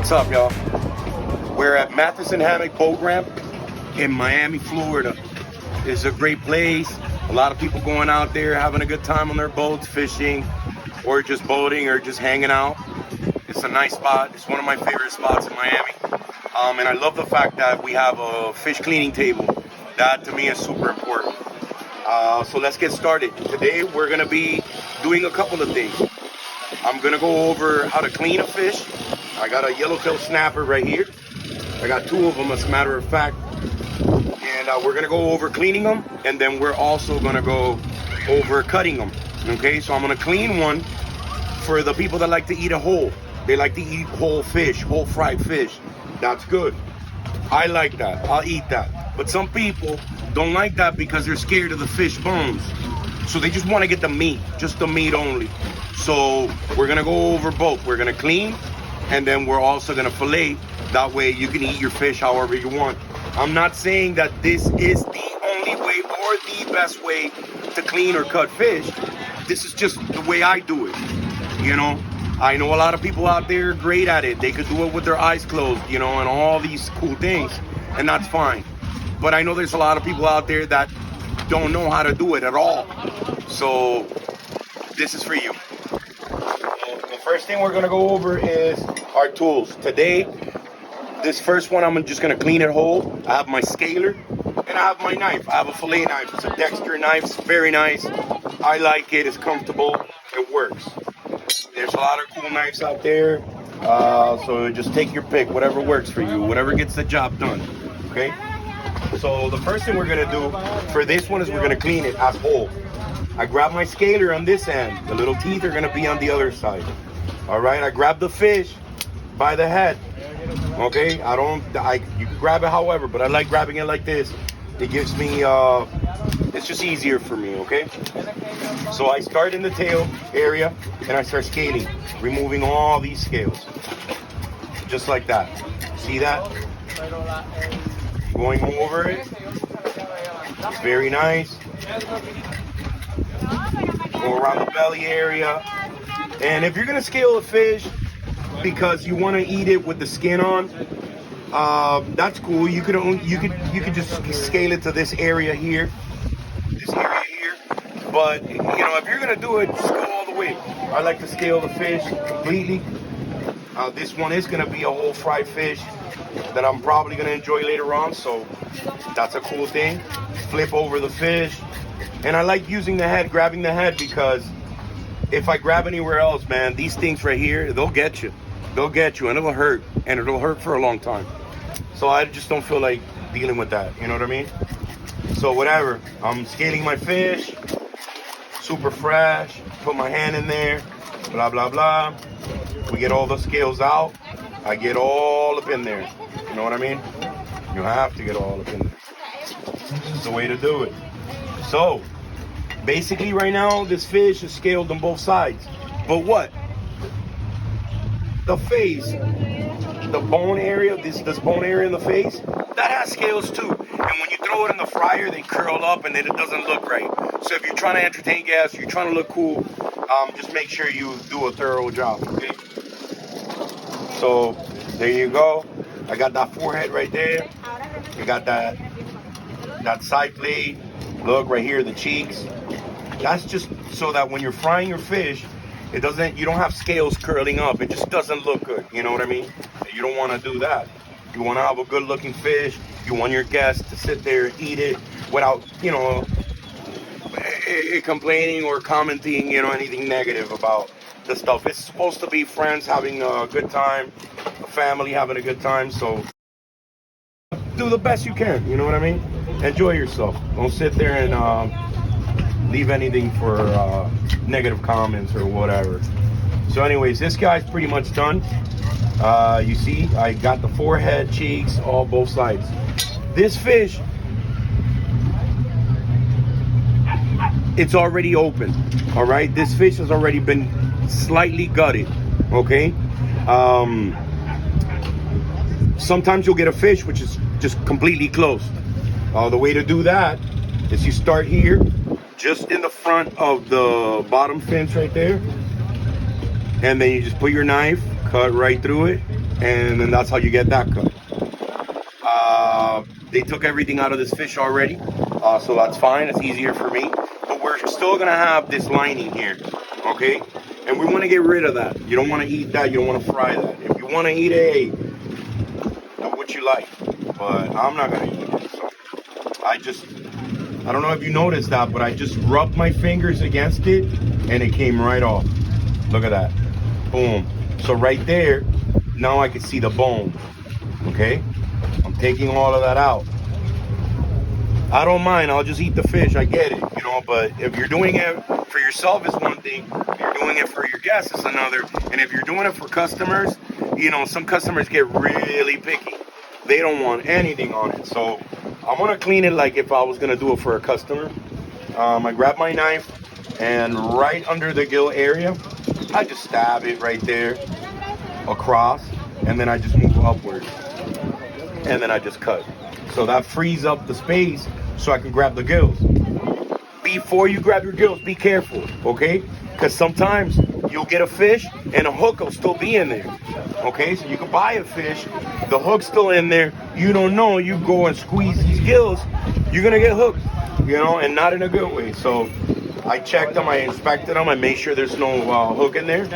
What's up, y'all? We're at Matheson Hammock Boat Ramp in Miami, Florida. It's a great place. A lot of people going out there having a good time on their boats, fishing, or just boating, or just hanging out. It's a nice spot. It's one of my favorite spots in Miami. And I love the fact that we have a fish cleaning table. That to me is super important. So let's get started. Today we're gonna be doing a couple of things. I'm gonna go over how to clean a fish. I got a yellowtail snapper right here. I got two of them, as a matter of fact. And we're gonna go over cleaning them, and then we're also gonna go over cutting them. Okay, so I'm gonna clean one for the people that like to eat a whole. They like to eat whole fish, whole fried fish. That's good. I like that. I'll eat that. But some people don't like that because they're scared of the fish bones. So they just want to get the meat, just the meat only. So we're gonna go over both. We're gonna clean, and then we're also gonna fillet. That way you can eat your fish however you want. I'm not saying that this is the only way or the best way to clean or cut fish. This is just the way I do it. You know, I know a lot of people out there are great at it. They could do it with their eyes closed, you know, and all these cool things, and that's fine. But I know there's a lot of people out there that don't know how to do it at all. So this is for you. The first thing we're gonna go over is our tools. Today, this first one, I'm just gonna clean it whole. I have my scaler and I have my knife. I have a fillet knife. It's a Dexter knife. It's very nice. I like it. It's comfortable. It works. There's a lot of cool knives out there. So just take your pick, whatever works for you, whatever gets the job done. Okay? So the first thing we're gonna do for this one is we're gonna clean it as whole. I grab my scaler on this end. The little teeth are gonna be on the other side. All right, I grab the fish by the head. Okay, you can grab it however, but I like grabbing it like this. It gives me, it's just easier for me, okay? So I start in the tail area and I start scaling, removing all these scales. Just like that. See that? Going over it. Very nice. Go around the belly area. And if you're gonna scale a fish because you want to eat it with the skin on, that's cool. You could just scale it to this area here. But you know, if you're gonna do it, just go all the way. I like to scale the fish completely. This one is gonna be a whole fried fish that I'm probably gonna enjoy later on, so that's a cool thing. Flip over the fish, and I like using the head, grabbing the head, because if I grab anywhere else, man, these things right here, they'll get you. They'll get you, and it'll hurt, and it'll hurt for a long time. So I just don't feel like dealing with that, you know what I mean? So whatever, I'm scaling my fish, super fresh, put my hand in there, blah, blah, blah. We get all the scales out. I get all up in there, you know what I mean? You have to get all up in there. It's the way to do it. So, basically right now, this fish is scaled on both sides. But what? The face, the bone area, this bone area in the face, that has scales too. And when you throw it in the fryer, they curl up and then it doesn't look right. So if you're trying to entertain guests, you're trying to look cool, just make sure you do a thorough job, okay? So there you go. I got that forehead right there. I got that side plate. Look right here, the cheeks. That's just so that when you're frying your fish, you don't have scales curling up. It just doesn't look good. You know what I mean? You don't want to do that. You want to have a good looking fish. You want your guests to sit there and eat it without, you know, complaining or commenting, you know, anything negative about the stuff. It's supposed to be friends having a good time, a family having a good time. So do the best you can. You know what I mean? Enjoy yourself. Don't sit there and leave anything for negative comments or whatever. So anyways, this guy's pretty much done. You see, I got the forehead, cheeks, all both sides. This fish, it's already open. All right, this fish has already been slightly gutted. Okay. Sometimes you'll get a fish which is just completely closed. The way to do that is you start here, just in the front of the bottom fins right there, and then you just put your knife, cut right through it, and then that's how you get that cut. They took everything out of this fish already, so that's fine. It's easier for me. But we're still gonna have this lining here, okay? And we want to get rid of that. You don't want to eat that. You don't want to fry that. If you want to eat it, hey, do what you like. But I'm not gonna eat it. So I don't know if you noticed that, but I just rubbed my fingers against it, and it came right off. Look at that. Boom. So right there, now I can see the bone. Okay? I'm taking all of that out. I don't mind. I'll just eat the fish. I get it, you know. But if you're doing it for yourself is one thing. If you're doing it for your guests is another. And if you're doing it for customers, you know, some customers get really picky. They don't want anything on it. So I'm gonna clean it like if I was gonna do it for a customer. I grab my knife, and right under the gill area, I just stab it right there across, and then I just move upward, and then I just cut. So that frees up the space so I can grab the gills. Before you grab your gills, be careful, okay? Because sometimes you'll get a fish and a hook will still be in there, okay? So you can buy a fish, the hook's still in there, you don't know, you go and squeeze these gills, you're gonna get hooked, you know, and not in a good way. So I checked them, I inspected them, I made sure there's no hook in there.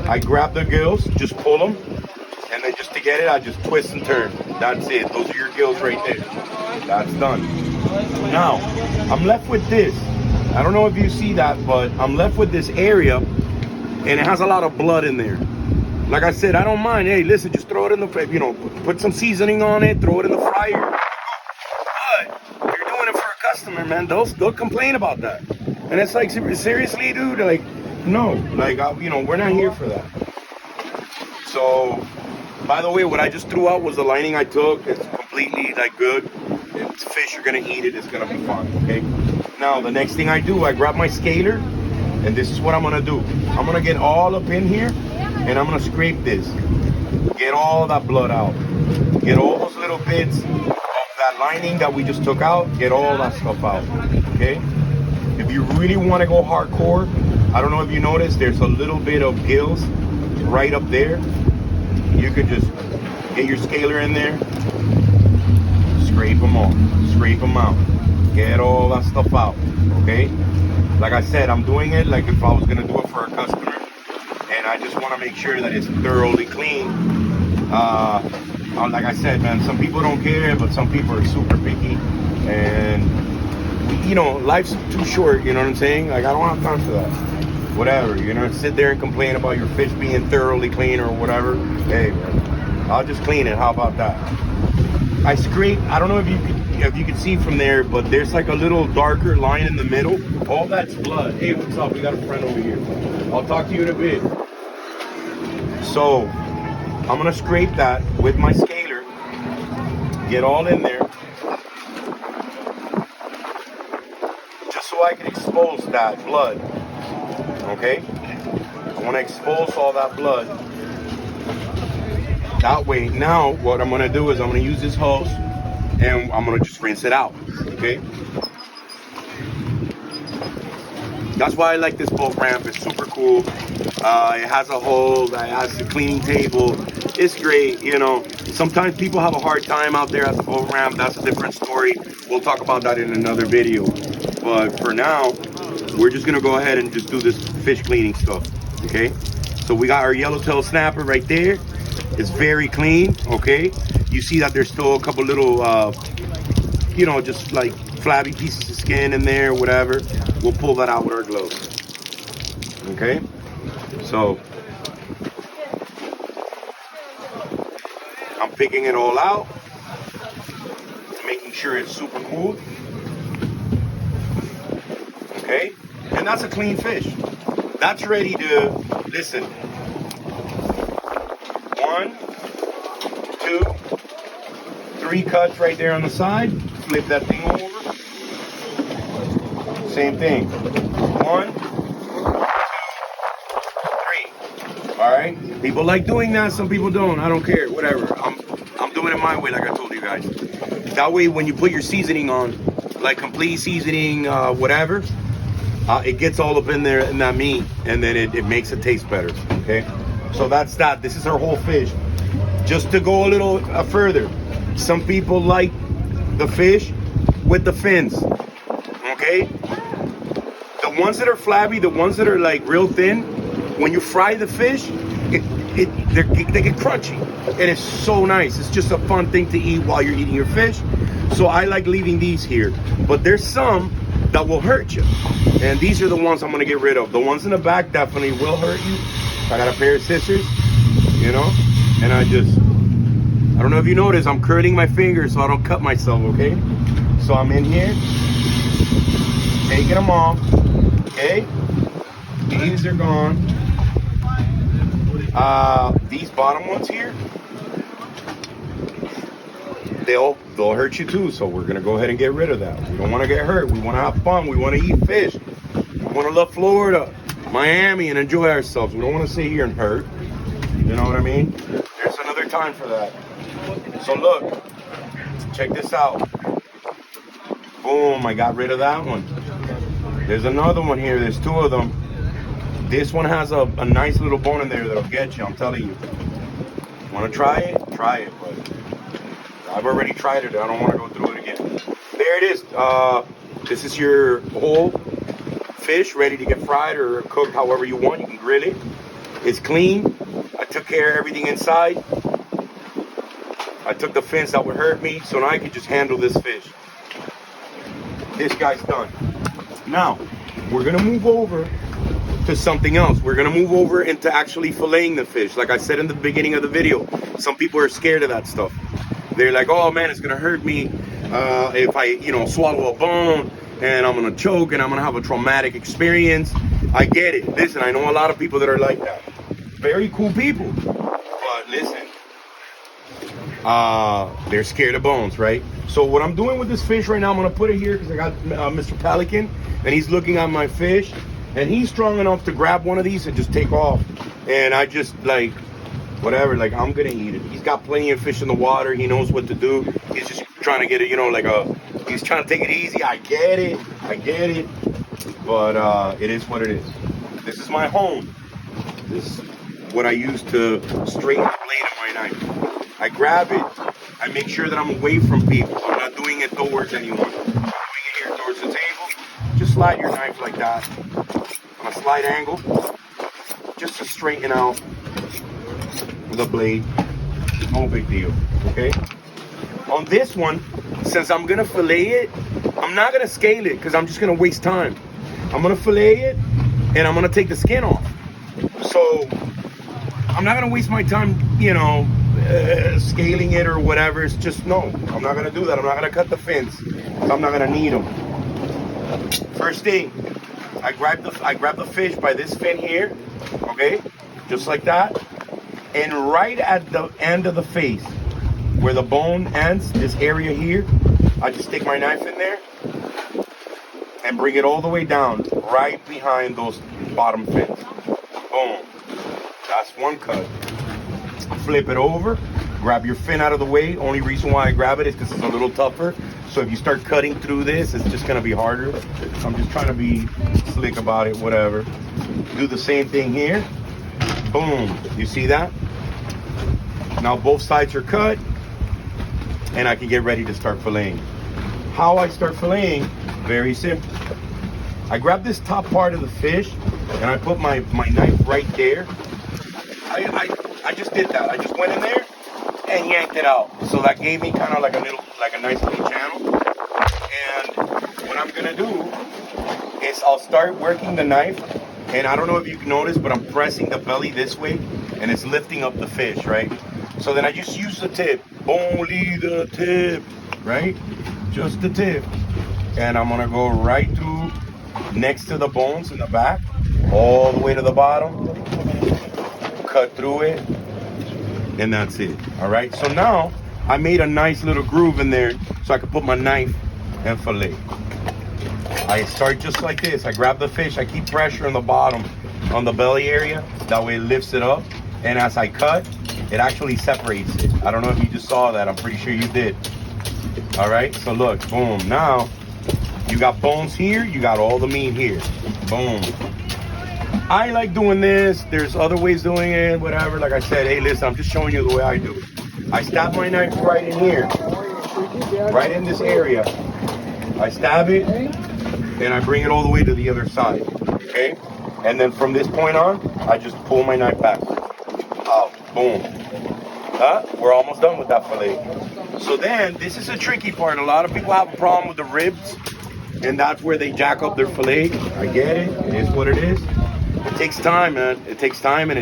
I grab the gills, just pull them, and then just to get it, I just twist and turn. That's it. Those are your gills right there. That's done. Now, I'm left with this. I don't know if you see that, but I'm left with this area, and it has a lot of blood in there. Like I said, I don't mind. Hey, listen, just throw it in the, you know, put some seasoning on it, throw it in the fryer. But if you're doing it for a customer, man, they'll complain about that. And it's like, seriously, dude, like, no, like, you know, we're not here for that. So, by the way, what I just threw out was the lining I took. It's completely, like, good. It's fish, you're gonna eat it, it's gonna be fun, okay? Now, the next thing I do, I grab my scaler, and this is what I'm gonna do. I'm gonna get all up in here, and I'm gonna scrape this. Get all that blood out. Get all those little bits of that lining that we just took out, get all that stuff out, okay? If you really wanna go hardcore, I don't know if you noticed, there's a little bit of gills right up there. You could just get your scaler in there, scrape them off, scrape them out, get all that stuff out, okay? Like I said, I'm doing it like if I was gonna do it for a customer, and I just wanna make sure that it's thoroughly clean. Like I said, man, some people don't care, but some people are super picky, and you know, life's too short, you know what I'm saying? Like, I don't have time for that. Whatever, you know, sit there and complain about your fish being thoroughly clean or whatever. Hey, man, I'll just clean it. How about that? I scrape. I don't know if you could see from there, but there's like a little darker line in the middle. All that's blood. Hey, what's up? We got a friend over here. I'll talk to you in a bit. So I'm gonna scrape that with my scaler. Get all in there, just so I can expose that blood. Okay, I want to expose all that blood. That way, now what I'm going to do is I'm going to use this hose and I'm going to just rinse it out. Okay, that's why I like this boat ramp. It's super cool. It has a hole, it has a cleaning table. It's great. You know, sometimes people have a hard time out there at the boat ramp. That's a different story. We'll talk about that in another video. But for now, we're just gonna go ahead and just do this fish cleaning stuff, okay? So we got our yellowtail snapper right there. It's very clean, okay? You see that there's still a couple little, you know, just like flabby pieces of skin in there, whatever. We'll pull that out with our gloves, okay? So I'm picking it all out, making sure it's super cool, okay? And that's a clean fish. That's ready to, listen. 1, 2, 3 cuts right there on the side. Flip that thing over. Same thing. 1, 2, 3. All right. People like doing that. Some people don't. I don't care. Whatever. I'm doing it my way, like I told you guys. That way, when you put your seasoning on, like complete seasoning, whatever, it gets all up in there in that meat, and then it makes it taste better. Okay. So that's that. This is our whole fish. Just to go a little further, some people like the fish with the fins, okay? The ones that are flabby, the ones that are like real thin, when you fry the fish, they get crunchy, and it's so nice. It's just a fun thing to eat while you're eating your fish. So I like leaving these here, but there's some that will hurt you, and these are the ones I'm gonna get rid of. The ones in the back definitely will hurt you. I got a pair of scissors, you know, and I don't know if you notice, I'm curling my fingers so I don't cut myself, okay? So I'm in here, taking them off, okay? These are gone. These bottom ones here, they'll hurt you too, so we're gonna go ahead and get rid of that. We don't wanna get hurt, we wanna have fun, we wanna eat fish. We wanna love Florida, Miami, and enjoy ourselves. We don't wanna sit here and hurt, you know what I mean? There's another time for that. So look, check this out. Boom, I got rid of that one. There's another one here, there's two of them. This one has a nice little bone in there that'll get you, I'm telling you. Want to try it? Try it, but I've already tried it. I don't want to go through it again. There it is. This is your whole fish ready to get fried or cooked however you want. You can grill it. It's clean. I took care of everything inside. I took the fins that would hurt me, so now I can just handle this fish. This guy's done. Now, we're going to move over to something else. We're gonna move over into actually filleting the fish. Like I said in the beginning of the video, some people are scared of that stuff. They're like, oh man, it's gonna hurt me if I, swallow a bone and I'm gonna choke and I'm gonna have a traumatic experience. I get it. Listen, I know a lot of people that are like that. Very cool people. But listen, they're scared of bones, right? So what I'm doing with this fish right now, I'm gonna put it here because I got Mr. Pelican and he's looking at my fish. And he's strong enough to grab one of these and just take off. And I just whatever, I'm gonna eat it. He's got plenty of fish in the water. He knows what to do. He's just trying to get it, he's trying to take it easy. I get it. But it is what it is. This is my home. This is what I use to straighten the blade of my knife. I grab it. I make sure that I'm away from people. I'm not doing it towards anyone. I'm doing it here towards the table. Just slide your knife like that. On a slight angle, just to straighten out the blade. No big deal, okay? On this one, since I'm gonna fillet it, I'm not gonna scale it because I'm just gonna waste time. I'm gonna fillet it and I'm gonna take the skin off. So I'm not gonna waste my time, scaling it or whatever. It's just, no, I'm not gonna do that. I'm not gonna cut the fins. I'm not gonna need them. First thing, I grab the fish by this fin here, okay, just like that, and right at the end of the face, where the bone ends, this area here, I just stick my knife in there and bring it all the way down, right behind those bottom fins. Boom. That's one cut. Flip it over, grab your fin out of the way. Only reason why I grab it is because it's a little tougher. So if you start cutting through this, it's just gonna be harder. I'm just trying to be slick about it, whatever. Do the same thing here. Boom, you see that? Now both sides are cut and I can get ready to start filleting. How I start filleting, very simple. I grab this top part of the fish and I put my knife right there. I just did that. I just went in there and yanked it out. So that gave me kind of like a nice little channel. And what I'm gonna do is I'll start working the knife, and I don't know if you can notice, but I'm pressing the belly this way and it's lifting up the fish, right? So then I just use the tip, only the tip, right? Just the tip. And I'm gonna go right through next to the bones in the back, all the way to the bottom, cut through it, and that's it. All right, so now I made a nice little groove in there so I could put my knife and fillet. I start just like this. I grab the fish, I keep pressure on the bottom, on the belly area, that way it lifts it up, and as I cut, it actually separates it. I don't know if you just saw that, I'm pretty sure you did. All right, so look, boom. Now you got bones here, you got all the meat here. Boom. I like doing this. There's other ways doing it, whatever. Like I said, hey, listen, I'm just showing you the way I do it. I stab my knife right in here, right in this area. I stab it, and I bring it all the way to the other side, okay? And then from this point on, I just pull my knife back. Out, boom. We're almost done with that fillet. So then, this is a tricky part. A lot of people have a problem with the ribs, and that's where they jack up their fillet. I get it. It is what it is. It takes time, man. It takes time, and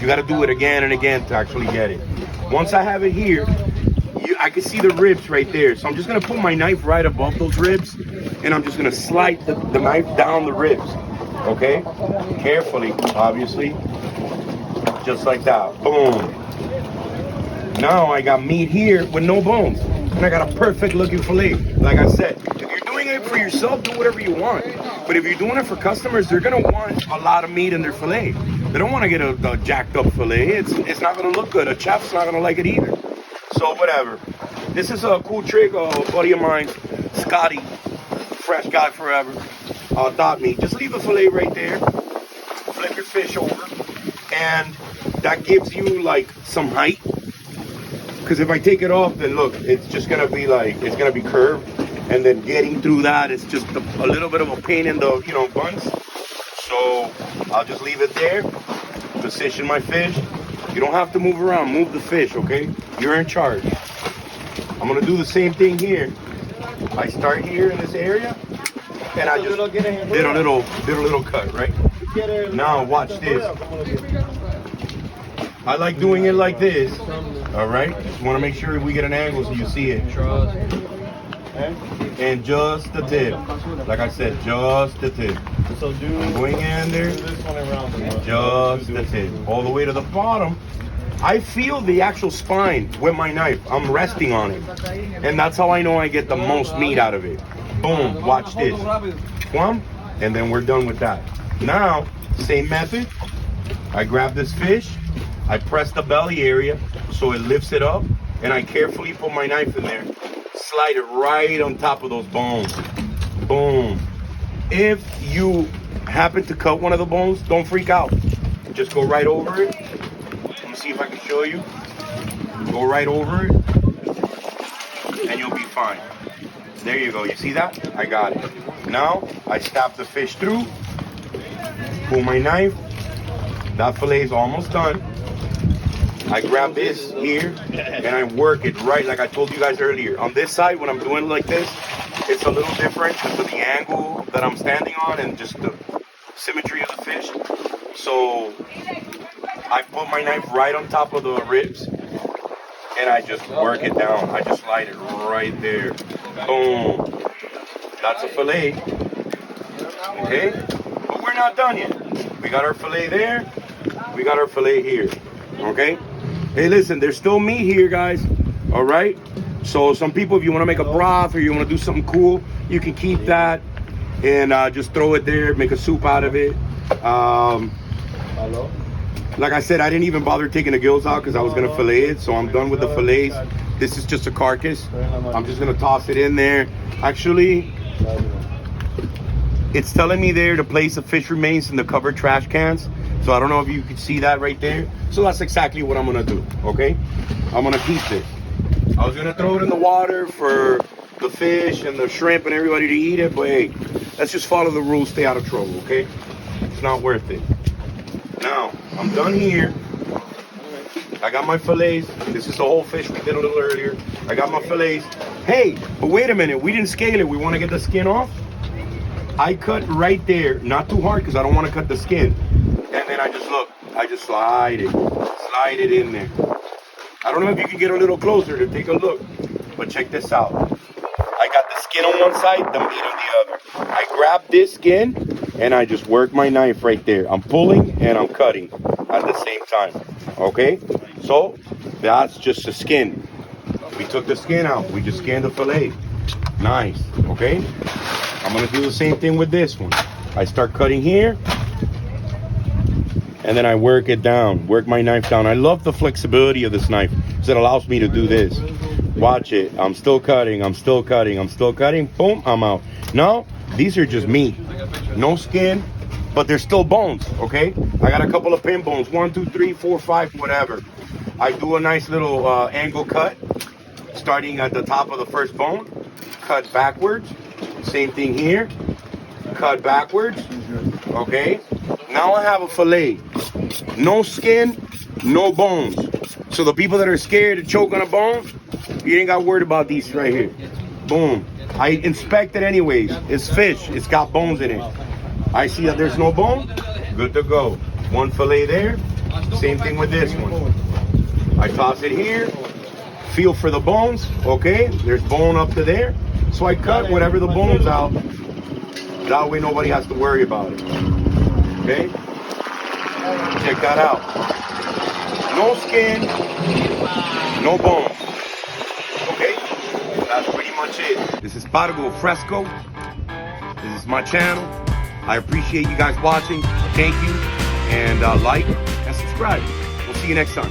you got to do it again and again to actually get it. Once I have it here, I can see the ribs right there. So I'm just going to put my knife right above those ribs, and I'm just going to slide the knife down the ribs. Okay? Carefully, obviously. Just like that. Boom. Now I got meat here with no bones. And I got a perfect looking fillet. Like I said, if you're doing it for yourself, do whatever you want. But if you're doing it for customers, they're gonna want a lot of meat in their fillet. They don't want to get a jacked up fillet. It's not gonna look good. A chef's not gonna like it either. So whatever. This is a cool trick. A buddy of mine, Scotty, fresh guy forever, taught me. Just leave the fillet right there. Flip your fish over, and that gives you like some height. Because if I take it off, then look, it's just gonna be like, it's gonna be curved, and then getting through that, it's just a little bit of a pain in the, buns. So I'll just leave it there, position my fish. You don't have to move around, move the fish, okay? You're in charge. I'm gonna do the same thing here. I start here in this area, and I just did a little cut, right? Now watch this. I like doing it like this. All right, just want to make sure we get an angle so you see it. And just the tip. Like I said, just the tip. So I'm going in there. Just the tip. All the way to the bottom. I feel the actual spine with my knife. I'm resting on it. And that's how I know I get the most meat out of it. Boom, watch this. And then we're done with that. Now, same method. I grab this fish. I press the belly area so it lifts it up, and I carefully put my knife in there, slide it right on top of those bones. Boom. If you happen to cut one of the bones, don't freak out. Just go right over it. Let me see if I can show you. Go right over it, and you'll be fine. There you go. You see that? I got it. Now, I stab the fish through, pull my knife. That fillet is almost done. I grab this here and I work it right like I told you guys earlier. On this side, when I'm doing it like this, it's a little different because of the angle that I'm standing on and just the symmetry of the fish. So I put my knife right on top of the ribs and I just work it down. I just slide it right there. Boom. That's a fillet. Okay? But we're not done yet. We got our fillet there. We got our fillet here. Okay? Hey, listen, there's still meat here, guys. All right? So some people, if you want to make a broth or you want to do something cool, you can keep that and just throw it there, make a soup out of it. Like I said, I didn't even bother taking the gills out because I was going to fillet it. So I'm done with the fillets. This is just a carcass. I'm just going to toss it in there. Actually, it's telling me there to place the fish remains in the covered trash cans. So I don't know if you can see that right there. So that's exactly what I'm gonna do, okay? I'm gonna keep this. I was gonna throw it in the water for the fish and the shrimp and everybody to eat it, but hey, let's just follow the rules, stay out of trouble, okay? It's not worth it. Now, I'm done here. I got my fillets. This is the whole fish we did a little earlier. I got my fillets. Hey, but wait a minute, we didn't scale it. We wanna get the skin off. I cut right there, not too hard because I don't wanna cut the skin. And then I just slide it in there. I don't know if you can get a little closer to take a look, but check this out. I got the skin on one side, the meat on the other. I grab this skin and I just work my knife right there. I'm pulling and I'm cutting at the same time, okay? So that's just the skin. We took the skin out, we just skinned the fillet. Nice, okay? I'm gonna do the same thing with this one. I start cutting here, and then I work it down, work my knife down. I love the flexibility of this knife because it allows me to do this. Watch it. I'm still cutting. Boom, I'm out. Now, these are just meat. No skin, but they're still bones, okay? I got a couple of pin bones, 1, 2, 3, 4, 5, whatever. I do a nice little angle cut, starting at the top of the first bone, cut backwards. Same thing here, cut backwards, okay? Now I have a fillet, no skin, no bones. So the people that are scared to choke on a bone, you ain't got worried about these right here. Boom. I inspect it anyways. It's fish. It's got bones in it. I see that there's no bone. Good to go. One fillet there. Same thing with this one. I toss it here. Feel for the bones. Okay. There's bone up to there. So I cut whatever the bone's out. That way nobody has to worry about it. Okay. Check that out. No skin. No bones. Okay. That's pretty much it. This is Pargo Fresco. This is my channel. I appreciate you guys watching. Thank you. And like and subscribe. We'll see you next time.